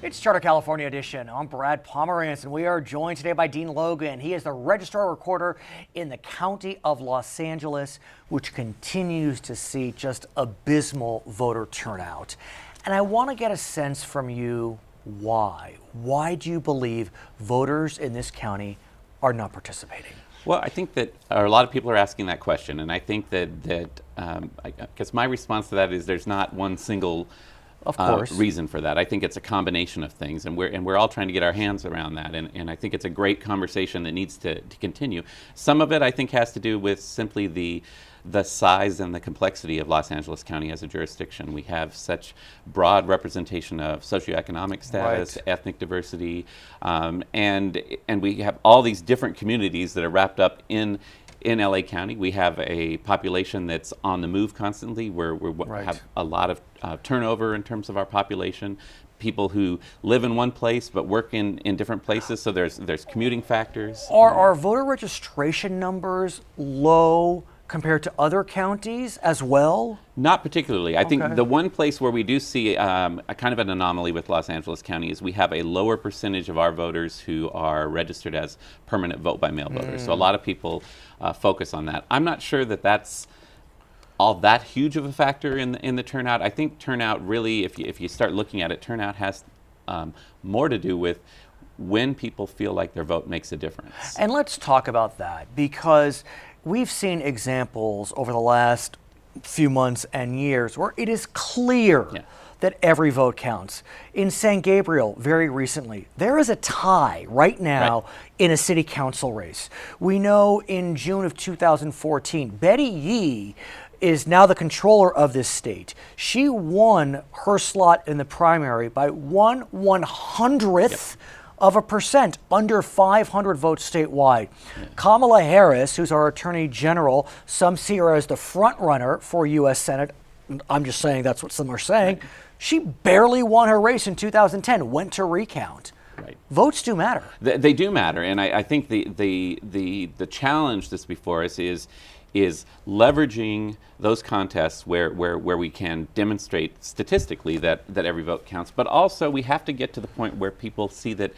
It's Charter California edition. I'm Brad Pomerance, and we are joined today by Dean Logan. He is the Registrar Recorder in the County of Los Angeles, which continues to see just abysmal voter turnout. And I want to get a sense from you why. Why do you believe voters in this county are not participating? Well, I think that a lot of people are asking that question, and I think that I guess my response to that is there's not one single reason for that. I think it's a combination of things, and we're all trying to get our hands around that, and I think it's a great conversation that needs to continue. Some of it, I think, has to do with simply the size and the complexity of Los Angeles County as a jurisdiction. We have such broad representation of socioeconomic status, ethnic diversity, and we have all these different communities that are wrapped up in LA County. We have a population that's on the move constantly. We have a lot of turnover in terms of our population. People who live in one place but work in different places, so there's commuting factors. Are voter registration numbers low compared to other counties as well? Not particularly. I think the one place where we do see a kind of an anomaly with Los Angeles County is we have a lower percentage of our voters who are registered as permanent vote-by-mail voters. So a lot of people focus on that. I'm not sure that that's all that huge of a factor in the turnout. I think turnout really, if you start looking at it, turnout has more to do with when people feel like their vote makes a difference. And let's talk about that, because we've seen examples over the last few months and years where it is clear that every vote counts. In San Gabriel, very recently, there is a tie right now in a city council race. We know in June of 2014, Betty Yee is now the controller of this state. She won her slot in the primary by 1/100th of a percent, under 500 votes statewide. Kamala Harris, who's our Attorney General, some see her as the front runner for U.S. Senate. I'm just saying that's what some are saying. She barely won her race in 2010, went to recount. Votes do matter. They do matter, and I think the challenge that's before us is leveraging those contests where we can demonstrate statistically that every vote counts, but also we have to get to the point where people see that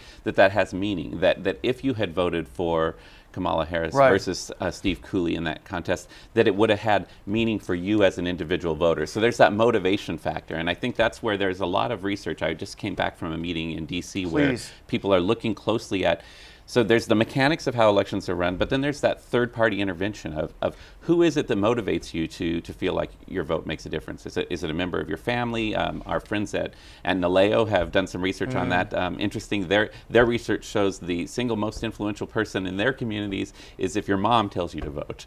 has meaning, that if you had voted for Kamala Harris versus Steve Cooley in that contest, that it would have had meaning for you as an individual voter. So there's that motivation factor, and I think that's where there's a lot of research. I just came back from a meeting in DC where people are looking closely at. So there's the mechanics of how elections are run, but then there's that third-party intervention of who is it that motivates you to feel like your vote makes a difference? Is it a member of your family? Our friends at NALEO have done some research on that. Interesting, their research shows the single most influential person in their communities is if your mom tells you to vote.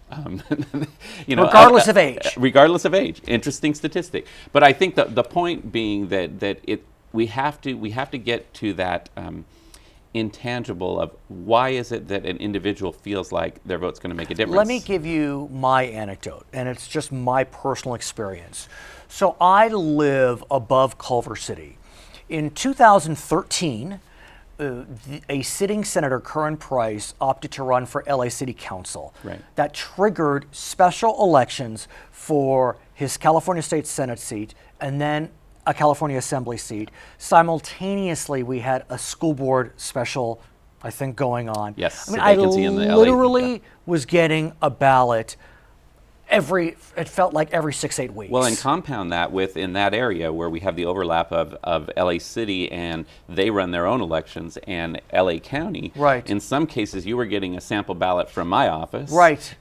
Regardless of age. Regardless of age. Interesting statistic. But I think the point being that we have to get to that intangible of why is it that an individual feels like their vote's going to make a difference. Let me give you my anecdote, and it's just my personal experience. So I live above Culver City. In 2013, a sitting Senator, Curran Price, opted to run for LA City Council. That triggered special elections for his California State Senate seat and then a California Assembly seat. Simultaneously, we had a school board special, I think, going on. Yes, I mean, I literally was getting a ballot it felt like every 6-8 weeks. Well, and compound that with, in that area where we have the overlap of LA City and they run their own elections, and LA County. In some cases, you were getting a sample ballot from my office.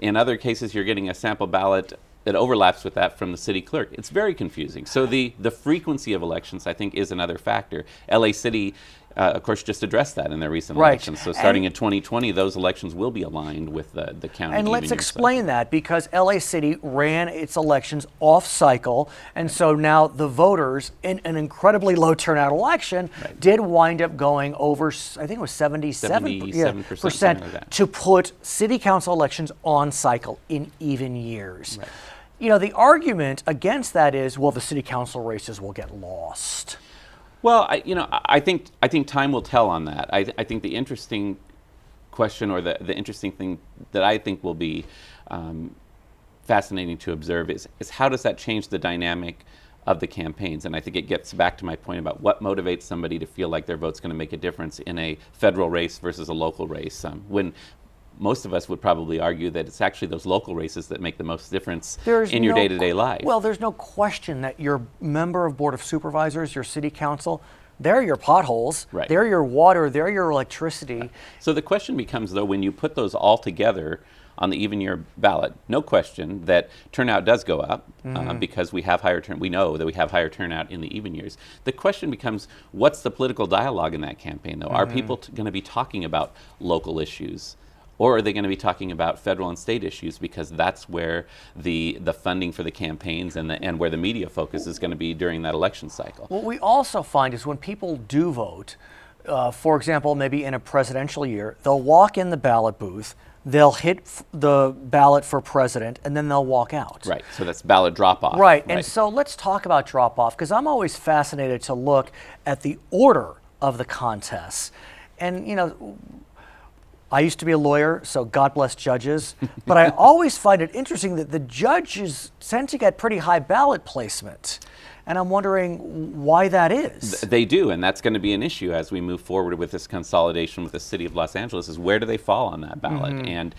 In other cases, you're getting a sample ballot that overlaps with that from the city clerk. It's very confusing. So the frequency of elections, I think, is another factor. LA City, of course, just addressed that in their recent elections. So starting in 2020, those elections will be aligned with the county. And let's explain that, because LA City ran its elections off cycle, and so now the voters in an incredibly low turnout election did wind up going over, I think it was 77% like to put city council elections on cycle in even years. You know, the argument against that is, well, the city council races will get lost. Well, I think time will tell on that. I think the interesting question, or the interesting thing that I think will be fascinating to observe is how does that change the dynamic of the campaigns. And I think it gets back to my point about what motivates somebody to feel like their vote's going to make a difference in a federal race versus a local race. When most of us would probably argue that it's actually those local races that make the most difference in your day-to-day life. Well, there's no question that your member of Board of Supervisors, your city council, they're your potholes, right. They're your water, they're your electricity. So the question becomes, though, when you put those all together on the even year ballot, no question that turnout does go up because we have we know that we have higher turnout in the even years. The question becomes, what's the political dialogue in that campaign, though? Are people going to be talking about local issues? Or are they going to be talking about federal and state issues, because that's where the funding for the campaigns and where the media focus is going to be during that election cycle? What we also find is when people do vote, for example, maybe in a presidential year, they'll walk in the ballot booth, they'll hit the ballot for president, and then they'll walk out. Right, so that's ballot drop-off. Right, and so let's talk about drop-off, because I'm always fascinated to look at the order of the contests. And, you know, I used to be a lawyer, so God bless judges, but I always find it interesting that the judges tend to get pretty high ballot placement. And I'm wondering why that is. They do, and that's going to be an issue as we move forward with this consolidation with the city of Los Angeles, is where do they fall on that ballot? And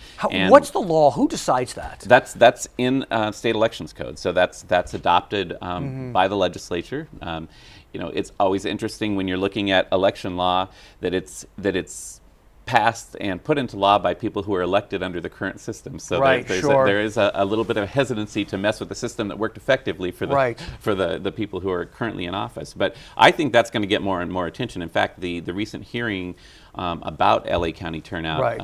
what's the law? Who decides that? That's in state elections code, so that's adopted by the legislature. You know, it's always interesting when you're looking at election law that it's passed and put into law by people who are elected under the current system. So right, there is a little bit of hesitancy to mess with the system that worked effectively for the people who are currently in office. But I think that's going to get more and more attention. In fact, the recent hearing about LA County turnout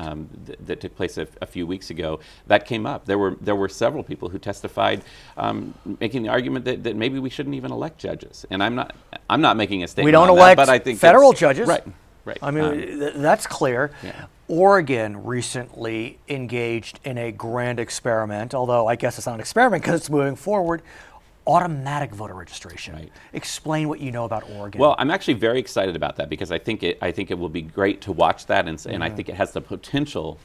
that took place a few weeks ago, that came up. There were several people who testified making the argument that maybe we shouldn't even elect judges. And I'm not making a statement. We don't on elect that, but I think federal judges. Right. Right. I mean, that's clear. Yeah. Oregon recently engaged in a grand experiment, although I guess it's not an experiment because it's moving forward, automatic voter registration. Right. Explain what you know about Oregon. Well, I'm actually very excited about that because I think it will be great to watch that, and I think it has the potential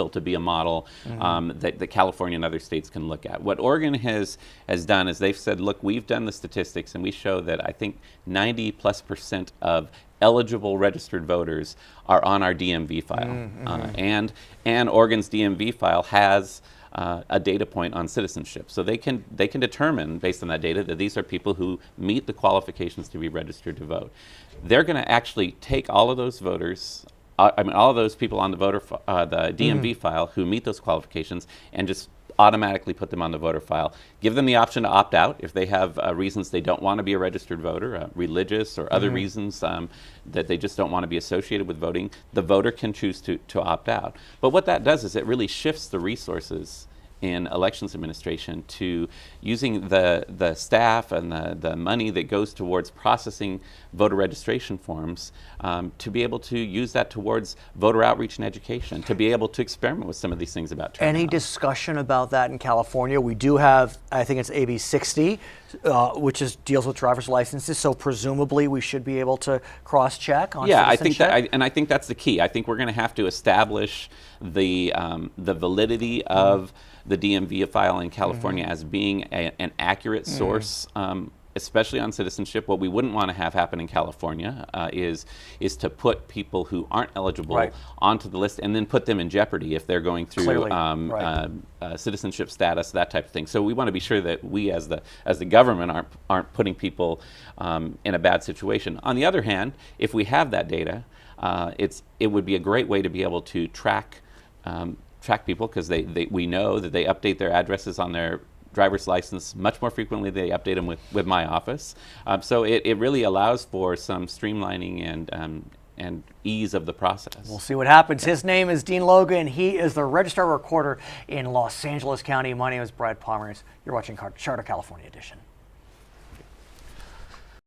to be a model that California and other states can look at. What Oregon has done is they've said, look, we've done the statistics and we show that I think 90+% of eligible registered voters are on our DMV file. And Oregon's DMV file has a data point on citizenship. So they can determine based on that data that these are people who meet the qualifications to be registered to vote. They're going to actually take all of those voters, all of those people on the the DMV file who meet those qualifications, and just automatically put them on the voter file. Give them the option to opt out if they have reasons they don't want to be a registered voter, religious or other reasons that they just don't want to be associated with voting. The voter can choose to opt out. But what that does is it really shifts the resources in elections administration to using the staff and the money that goes towards processing voter registration forms to be able to use that towards voter outreach and education, to be able to experiment with some of these things about turnout. Any discussion about that in California? We do have, I think it's AB 60, which deals with driver's licenses, so presumably we should be able to cross-check on citizenship. I think that's the key. I think we're going to have to establish the validity of the DMV file in California as being an accurate source, especially on citizenship. What we wouldn't want to have happen in California is to put people who aren't eligible onto the list and then put them in jeopardy if they're going through citizenship status, that type of thing. So we want to be sure that we as the government aren't putting people in a bad situation. On the other hand, if we have that data, it would be a great way to be able to track people, because we know that they update their addresses on their driver's license much more frequently. They update them with my office. So it really allows for some streamlining and ease of the process. We'll see what happens. His name is Dean Logan. He is the Registrar Recorder in Los Angeles County. My name is Brad Pomerance. You're watching Charter California Edition.